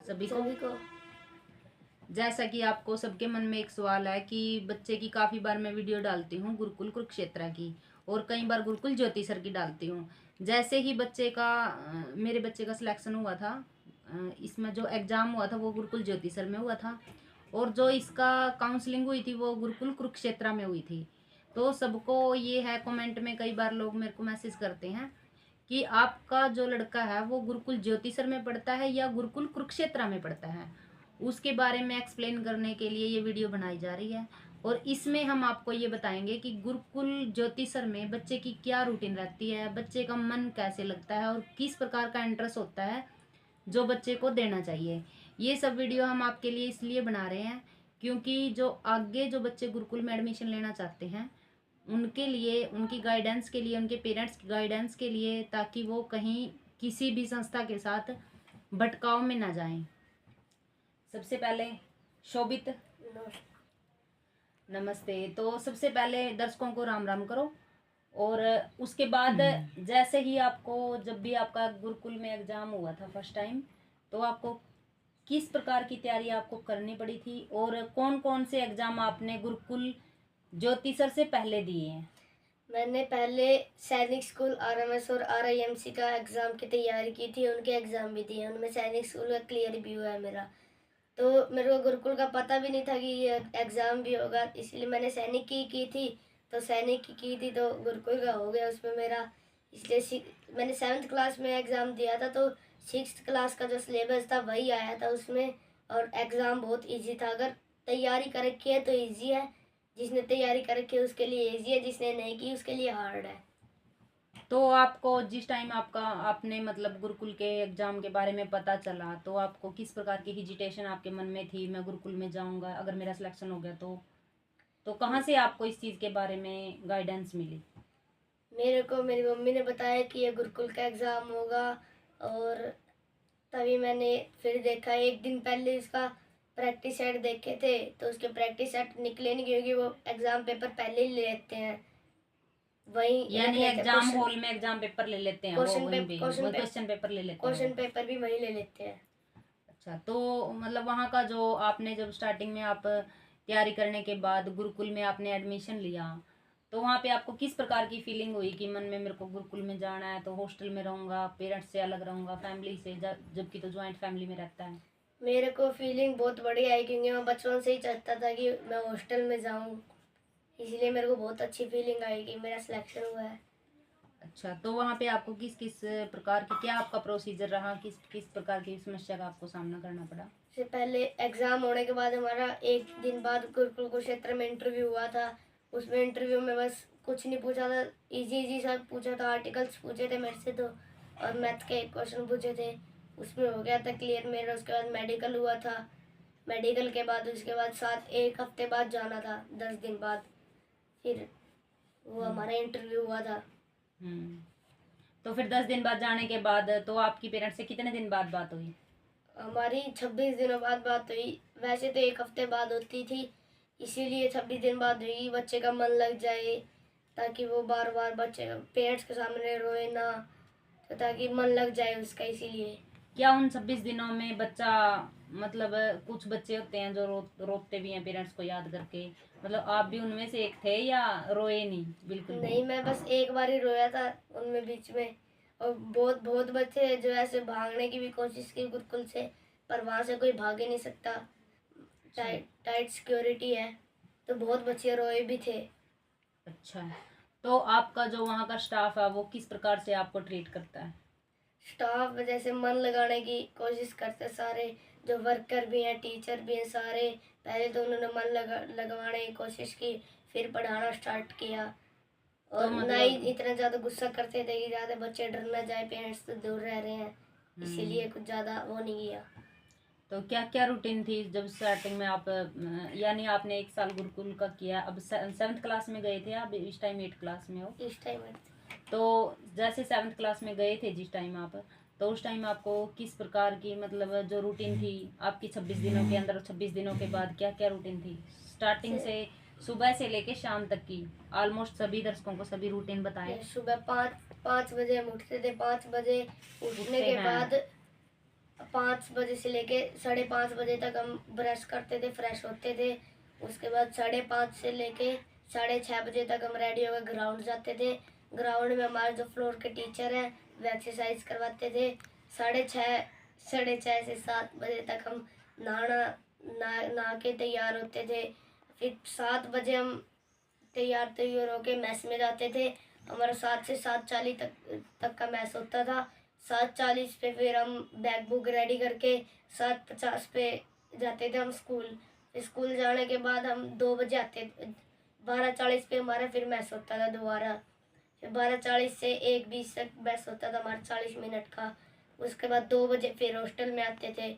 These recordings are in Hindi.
सभी को। जैसा कि आपको सबके मन में एक सवाल है कि बच्चे की काफ़ी बार मैं वीडियो डालती हूँ गुरुकुल कुरुक्षेत्र की, और कई बार गुरुकुल ज्योति सर की डालती हूँ। जैसे ही मेरे बच्चे का सिलेक्शन हुआ था, इसमें जो एग्ज़ाम हुआ था वो गुरुकुल ज्योति सर में हुआ था, और जो इसका काउंसलिंग हुई थी वो गुरुकुल कुरुक्षेत्र में हुई थी। तो सबको ये है, कमेंट में कई बार लोग मेरे को मैसेज करते हैं कि आपका जो लड़का है वो गुरुकुल ज्योतिसर में पढ़ता है या गुरुकुल कुरुक्षेत्र में पढ़ता है। उसके बारे में एक्सप्लेन करने के लिए ये वीडियो बनाई जा रही है, और इसमें हम आपको ये बताएंगे कि गुरुकुल ज्योतिसर में बच्चे की क्या रूटीन रहती है, बच्चे का मन कैसे लगता है और किस प्रकार का इंटरेस्ट होता है जो बच्चे को देना चाहिए। ये सब वीडियो हम आपके लिए इसलिए बना रहे हैं क्योंकि जो आगे जो बच्चे गुरुकुल में एडमिशन लेना चाहते हैं उनके लिए, उनकी गाइडेंस के लिए, उनके पेरेंट्स की गाइडेंस के लिए, ताकि वो कहीं किसी भी संस्था के साथ भटकाव में ना जाएं। सबसे पहले शोभित नमस्ते। तो सबसे पहले दर्शकों को राम राम करो, और उसके बाद जैसे ही आपको, जब भी आपका गुरुकुल में एग्ज़ाम हुआ था फर्स्ट टाइम, तो आपको किस प्रकार की तैयारी आपको करनी पड़ी थी और कौन कौन से एग्ज़ाम आपने गुरुकुल ज्योति सर से पहले दिए हैं? मैंने पहले सैनिक स्कूल RMS और RIMC का एग्ज़ाम की तैयारी की थी, उनके एग्ज़ाम भी दिए। उनमें सैनिक स्कूल का क्लियर भी हुआ है मेरा। तो मेरे को गुरुकुल का पता भी नहीं था कि ये एग्ज़ाम भी होगा, इसलिए मैंने सैनिक की थी। तो सैनिक की थी तो गुरुकुल का हो गया उसमें मेरा। इसलिए मैंने 7th क्लास में एग्ज़ाम दिया था, तो 6th क्लास का जो सिलेबस था वही आया था उसमें, और एग्ज़ाम बहुत ईजी था। अगर तैयारी कर रखी है तो ईजी है, जिसने तैयारी कर रखी है उसके लिए इजी है, जिसने नहीं की उसके लिए हार्ड है। तो आपको जिस टाइम आपने मतलब गुरुकुल के एग्ज़ाम के बारे में पता चला, तो आपको किस प्रकार की हिजिटेशन आपके मन में थी, मैं गुरुकुल में जाऊंगा अगर मेरा सिलेक्शन हो गया तो कहाँ से आपको इस चीज़ के बारे में गाइडेंस मिली? मेरे को मेरी मम्मी ने बताया कि ये गुरुकुल का एग्ज़ाम होगा, और तभी मैंने फिर देखा। एक दिन पहले इसका प्रैक्टिस सेट देखे थे, तो उसके प्रैक्टिस सेट निकले नहीं, क्योंकि वो एग्ज़ाम पेपर पहले ही ले लेते हैं, वहीं रख यानी लेते हैं। एग्जाम हॉल में एग्जाम पेपर ले लेते हैं, वो वहीं पे क्वेश्चन पेपर ले लेते हैं क्वेश्चन वो। पेपर भी वहीं ले लेते हैं। अच्छा, तो मतलब वहाँ का जो आपने जब स्टार्टिंग में आप तैयारी करने के बाद गुरुकुल में आपने एडमिशन लिया, तो वहाँ पे आपको किस प्रकार की फीलिंग हुई कि मन में मेरे को गुरुकुल में जाना है, तो हॉस्टल में रहूँगा, पेरेंट्स से अलग रहूँगा, फैमिली से, जबकि तो ज्वाइंट फैमिली में रहता है? मेरे को फीलिंग बहुत बढ़िया आई, क्योंकि मैं बचपन से ही चाहता था कि मैं हॉस्टल में जाऊँ, इसलिए मेरे को बहुत अच्छी फीलिंग आई कि मेरा सिलेक्शन हुआ है। अच्छा, तो वहाँ पे आपको किस किस प्रकार की, क्या आपका प्रोसीजर रहा, किस किस प्रकार की समस्या का आपको सामना करना पड़ा? से पहले एग्ज़ाम होने के बाद हमारा एक दिन बाद गुरुकुल कुरुक्षेत्र में इंटरव्यू हुआ था। उसमें इंटरव्यू में बस कुछ नहीं पूछा था, इजी इजी सा पूछा था। आर्टिकल्स पूछे थे मेरे से तो, और मैथ के क्वेश्चन पूछे थे, उसमें हो गया था क्लियर मेरा। उसके बाद मेडिकल हुआ था। मेडिकल के बाद उसके बाद 1 हफ्ते बाद जाना था, 10 दिन बाद फिर वो हमारा इंटरव्यू हुआ था। तो फिर 10 दिन बाद जाने के बाद तो आपकी पेरेंट्स से कितने दिन बाद बात हुई? हमारी 26 दिनों बाद बात हुई। वैसे तो 1 हफ्ते बाद होती थी, इसीलिए 26 दिन बाद हुई, बच्चे का मन लग जाए, ताकि वो बार बार बच्चे पेरेंट्स के सामने रोए ना, तो ताकि मन लग जाए उसका, इसीलिए। क्या उन 26 दिनों में बच्चा, मतलब कुछ बच्चे होते हैं जो रोते भी हैं पेरेंट्स को याद करके, मतलब आप भी उनमें से एक थे या रोए नहीं बिल्कुल भी? नहीं, मैं बस एक बार ही रोया था उनमें बीच में। और बहुत बहुत बच्चे हैं जो ऐसे भागने की भी कोशिश की गुरुकुल से, पर वहाँ से कोई भाग ही नहीं सकता, टाइट सिक्योरिटी है, तो बहुत बच्चे रोए भी थे। अच्छा, तो आपका जो वहाँ का स्टाफ है वो किस प्रकार से आपको ट्रीट करता है? स्टाफ जैसे मन लगाने की कोशिश करते सारे, जो वर्कर भी हैं, टीचर भी हैं सारे। पहले तो उन्होंने मन लगवाने की कोशिश की, फिर पढ़ाना स्टार्ट किया। तो और ना ही मतलब इतना ज़्यादा गुस्सा करते थे कि ज़्यादा बच्चे डर ना जाए, पेरेंट्स तो दूर रह रहे हैं, इसीलिए कुछ ज़्यादा वो नहीं किया। तो क्या क्या रूटीन थी जब स्टार्टिंग में आप, यानी आपने 1 साल गुरुकुल का किया, अब 7th क्लास में गए थे आप, इस टाइम 8th क्लास में हो? इस टाइम तो जैसे 7th क्लास में गए थे जिस टाइम आप, तो उस टाइम आपको किस प्रकार की, मतलब जो रूटीन थी आपकी 26 दिनों के अंदर, 26 दिनों के बाद क्या क्या रूटीन थी स्टार्टिंग से, सुबह से लेके शाम तक की? ऑलमोस्ट सभी दर्शकों को सभी रूटीन बताए। सुबह 5 बजे हम उठते थे। 5 बजे उठने उठते के हैं। बाद 5 बजे से लेके 5:30 बजे तक हम ब्रश करते थे, फ्रेश होते थे। उसके बाद 5:30 से लेके 6:30 बजे तक हम रेडी होकर ग्राउंड जाते थे। ग्राउंड में हमारे जो फ्लोर के टीचर हैं वो एक्सरसाइज करवाते थे। 6:30 से 7 बजे तक हम नहा के तैयार होते थे। फिर 7 बजे हम तैयार होके मैस में जाते थे। हमारा 7 से 7:40 तक का मैच होता था। 7:40 पे फिर हम बैग बुक रेडी करके 7:50 पे जाते थे हम स्कूल। फिर स्कूल जाने के बाद हम 2 बजे आते। 12:40 पे हमारा फिर मैच होता था दोबारा। फिर 12:40 से 1:20 तक मैच होता था हमारा 40 मिनट का। उसके बाद 2 बजे फिर हॉस्टल में आते थे।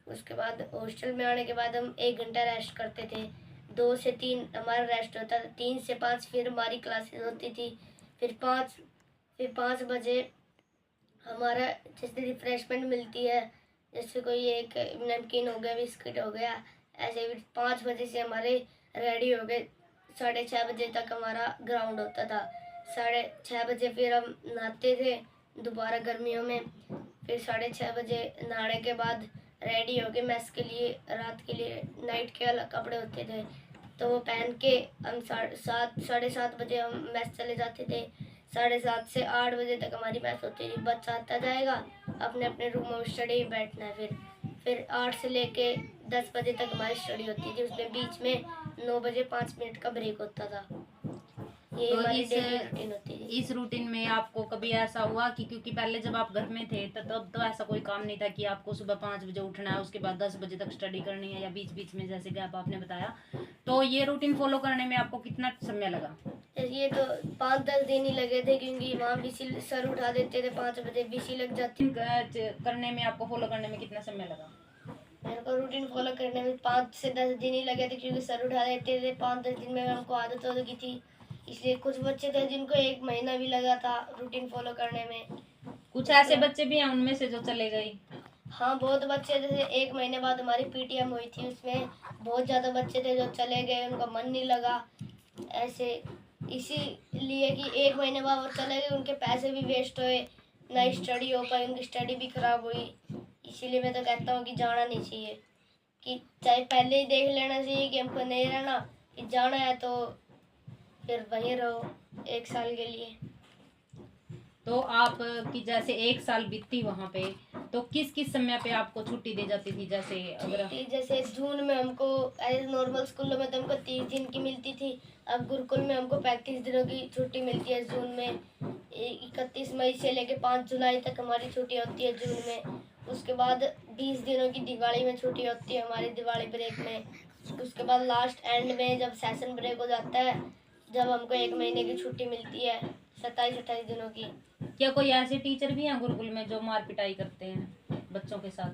उसके बाद हॉस्टल में आने के बाद हम 1 घंटा रेस्ट करते थे। 2 से 3 हमारा रेस्ट होता था। 3 से 5 फिर हमारी क्लासेस होती थी। फिर 5 बजे हमारा जैसे रिफ्रेशमेंट मिलती है, जैसे कोई एक नमकीन हो गया, बिस्किट हो गया, ऐसे 5 बजे से हमारे रेडी हो गए। 6:30 बजे तक हमारा ग्राउंड होता था। 6:30 बजे फिर हम नहाते थे दोबारा गर्मियों में। फिर 6:30 बजे नहाने के बाद रेडी हो गए मैस के लिए, रात के लिए नाइट के अलग कपड़े होते थे तो वो पहन के हम 7:30 बजे हम मैस चले जाते थे। 7:30 से 8 बजे तक हमारी मैस होती थी। बच्चा आता जाएगा, अपने अपने रूम में स्टडी में बैठना है। फिर 8 से लेके 10 बजे तक हमारी स्टडी होती थी। उसमें बीच में 9 बजे 5 मिनट का ब्रेक होता था। ये तो हमारी डेली रूटीन होती थी। इस रूटीन में आपको कभी ऐसा हुआ कि, क्योंकि पहले जब आप घर में थे तो तब तो ऐसा कोई काम नहीं था कि आपको सुबह 5 बजे उठना है, उसके बाद 10 बजे तक स्टडी करनी है, या बीच बीच में जैसे कि आपने बताया, तो ये रूटीन फॉलो करने में आपको कितना समय लगा? ये तो 5-10 दिन ही लगे थे, क्योंकि वहाँ विसिल सर उठा देते थे 5 बजे, विसिल लग जाती। करने में आपको फॉलो करने में कितना समय लगा? मेरे को रूटीन फॉलो करने में 5 से 10 दिन ही लगे थे, क्योंकि सर उठा देते थे। 5-10 दिन में हमको आदत हो गई थी। इसलिए कुछ बच्चे थे जिनको 1 महीना भी लगा था रूटीन फॉलो करने में। कुछ ऐसे बच्चे भी हैं उनमें से जो चले गए? हाँ, बहुत बच्चे, जैसे 1 महीने बाद हमारी पीटीएम हुई थी, उसमें बहुत ज़्यादा बच्चे थे जो चले गए, उनका मन नहीं लगा। ऐसे इसीलिए कि 1 महीने बाद वो चले गए, उनके पैसे भी वेस्ट हुए, ना स्टडी हो पाई, उनकी स्टडी भी खराब हुई। इसीलिए मैं तो कहता हूँ कि जाना नहीं चाहिए, कि चाहे पहले ही देख लेना चाहिए कि हमको नहीं रहना, कि जाना है तो फिर वहीं रहो 1 साल के लिए। तो आप की जैसे 1 साल बीती वहाँ पे, तो किस किस समय पे आपको छुट्टी दी जाती थी? जैसे अगर जैसे जून में हमको एज नॉर्मल स्कूलों में तो हमको 30 दिन की मिलती थी। अब गुरुकुल में हमको 35 दिनों की छुट्टी मिलती है जून में। 31 मई से लेके 5 जुलाई तक हमारी छुट्टी होती है जून में। उसके बाद 20 दिनों की दिवाली में छुट्टी होती है हमारी, दिवाली ब्रेक में। उसके बाद लास्ट एंड में जब सेशन ब्रेक हो जाता है, जब हमको 1 महीने की छुट्टी मिलती है 27-28 दिनों की। क्या कोई ऐसे टीचर भी हैं गुरुकुल में जो मार पिटाई करते हैं बच्चों के साथ?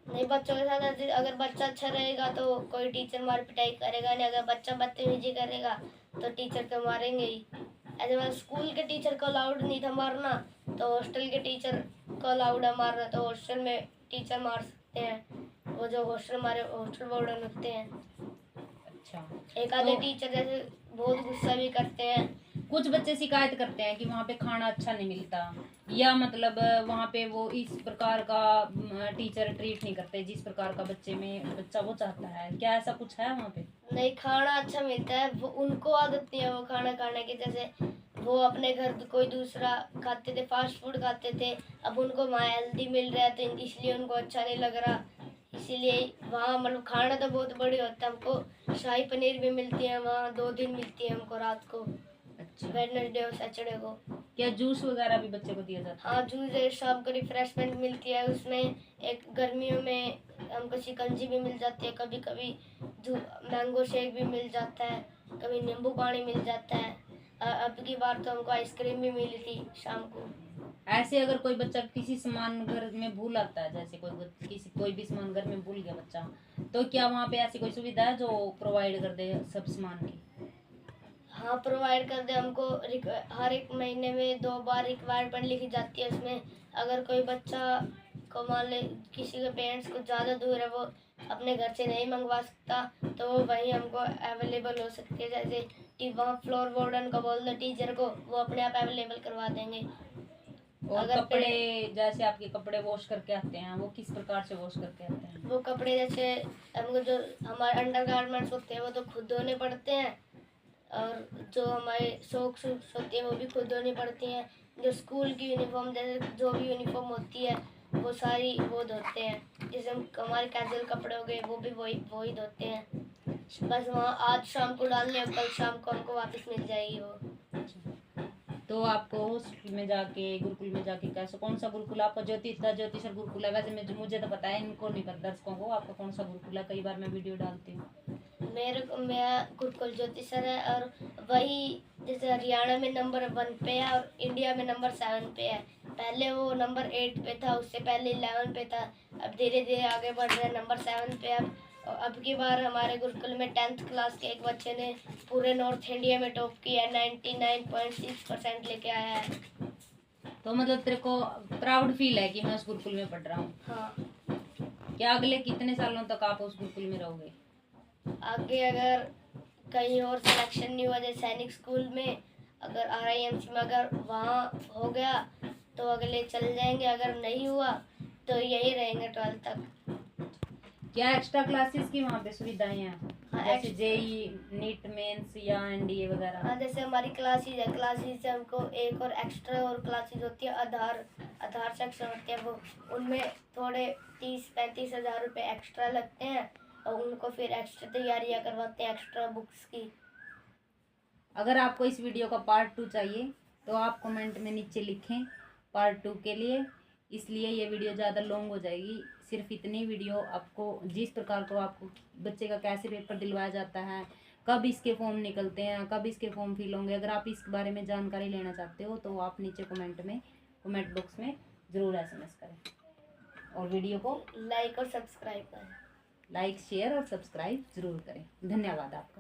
नहीं, बच्चों के साथ अगर बच्चा अच्छा रहेगा तो कोई टीचर मार पिटाई करेगा नहीं। अगर बच्चा बदतमीजी करेगा तो टीचर तो मारेंगे ही। ऐसे मतलब स्कूल के टीचर को अलाउड नहीं था मारना, तो हॉस्टल के टीचर को अलाउड है मारना। तो हॉस्टल में टीचर मार सकते हैं, वो जो हॉस्टल वार्डन होते हैं। अच्छा, एक आधे टीचर जैसे बहुत गुस्सा भी करते हैं। कुछ बच्चे शिकायत करते हैं कि वहाँ पे खाना अच्छा नहीं मिलता, या मतलब वहाँ पे वो इस प्रकार का टीचर ट्रीट नहीं करते जिस प्रकार का बच्चा वो चाहता है। क्या ऐसा कुछ है वहाँ पे? नहीं, खाना अच्छा मिलता है, वो उनको आदत नहीं है वो खाना खाने की। जैसे वो अपने घर कोई दूसरा खाते थे, फास्ट फूड खाते थे, अब उनको वहाँ हेल्दी मिल रहा है तो इसलिए उनको अच्छा नहीं लग रहा। इसीलिए वहाँ मतलब खाना तो बहुत बढ़िया होता है। हमको शाही पनीर भी मिलती है वहाँ, 2 दिन मिलती है हमको रात को। अच्छा, वेडनेसडे और सैटरडे को। क्या जूस वगैरह भी बच्चे को दिया जाता है? हाँ, जूस है, शाम को रिफ्रेशमेंट मिलती है उसमें। एक गर्मियों में हमको शिकंजी भी मिल जाती है, कभी कभी मैंगो शेक भी मिल जाता है, कभी नींबू पानी मिल जाता है। अब की बार तो हमको आइसक्रीम भी मिली थी शाम को। ऐसे अगर कोई बच्चा किसी सामान घर में भूल आता है, जैसे कोई भी सामान घर में भूल गया बच्चा, तो क्या वहाँ पे ऐसी कोई सुविधा है जो प्रोवाइड कर दे सब सामान की? हाँ, प्रोवाइड कर दे हमको। हर एक महीने में 2 बार रिक्वायरमेंट लिखी जाती है उसमें। अगर कोई बच्चा को मान ले किसी के पेरेंट्स को ज़्यादा दूर है, वो अपने घर से नहीं मंगवा सकता, तो वो वहीं हमको अवेलेबल हो सकती है। जैसे कि वहाँ फ्लोर वार्डन को बोल दो टीचर को, वो अपने आप अवेलेबल करवा देंगे। और अगर कपड़े, जैसे आपके कपड़े वॉश करके आते हैं, वो किस प्रकार से वॉश करके आते हैं? वो कपड़े जैसे हमको जो हमारे अंडरगारमेंट्स होते हैं वो तो खुद धोने पड़ते हैं, और जो हमारे सॉक्स होती हैं वो भी खुद धोनी पड़ती हैं। जो स्कूल की यूनिफॉर्म, जैसे जो भी यूनिफॉर्म होती है वो सारी वो धोते हैं। जैसे हमारे कैजुअल कपड़े हो गए वो भी वही धोते हैं। बस वहाँ आज शाम को डालने और कल शाम को हमको वापस मिल जाएगी वो। तो आपको स्कूल में जाके, गुरुकुल में जाके कैसा, कौन सा गुरुकुल आपका? ज्योतिसर मुझे गुरुकुल है। वैसे मुझे तो पता है, इनको नहीं पता दर्शकों को आपका कौन सा गुरुकुल है। कई बार मैं वीडियो डालती हूँ। मेरा गुरुकुल ज्योतिसर है, और वही जैसे हरियाणा में नंबर 1 पे है और इंडिया में नंबर 7 पे है। पहले वो नंबर 8 पे था, उससे पहले 11 पे था, अब धीरे धीरे आगे बढ़ रहा है नंबर 7 पे। अब की बार हमारे गुरुकुल में 10th क्लास के एक बच्चे ने पूरे नॉर्थ इंडिया में टॉप किया है, 99.6% लेके आया है। तो मतलब तेरे को प्राउड फील है कि मैं उस गुरुकुल में पढ़ रहा हूँ? हाँ। क्या अगले कितने सालों तक आप उस गुरुकुल में रहोगे? आगे अगर कहीं और सिलेक्शन नहीं हुआ, जैसे सैनिक स्कूल में, अगर RIMC में अगर वहाँ हो गया तो अगले चल जाएंगे, अगर नहीं हुआ तो यही रहेंगे 12th तक। क्या एक्स्ट्रा क्लासेस की वहाँ पे सुविधाएं हैं? हाँ, जैसे जेई, नीट मेंस या NDA वगैरह? हाँ, जैसे हमारी क्लासेस से हमको एक और एक्स्ट्रा और क्लासेस होती है, आधार सेक्शन होते हैं, वो उनमें थोड़े 30-35 हज़ार रुपये एक्स्ट्रा लगते हैं, और उनको फिर एक्स्ट्रा तैयारियाँ करवाते हैं एक्स्ट्रा बुक्स की। अगर आपको इस वीडियो का पार्ट 2 चाहिए तो आप कमेंट में नीचे लिखें पार्ट 2 के लिए। इसलिए ये वीडियो ज़्यादा लॉन्ग हो जाएगी। सिर्फ इतनी वीडियो आपको, जिस प्रकार को आपको बच्चे का कैसे पेपर दिलवाया जाता है, कब इसके फॉर्म निकलते हैं, कब इसके फॉर्म फिल होंगे, अगर आप इस बारे में जानकारी लेना चाहते हो तो आप नीचे कमेंट बॉक्स में ज़रूर SMS करें, और वीडियो को लाइक और सब्सक्राइब करें। लाइक, शेयर और सब्सक्राइब ज़रूर करें। धन्यवाद आपका।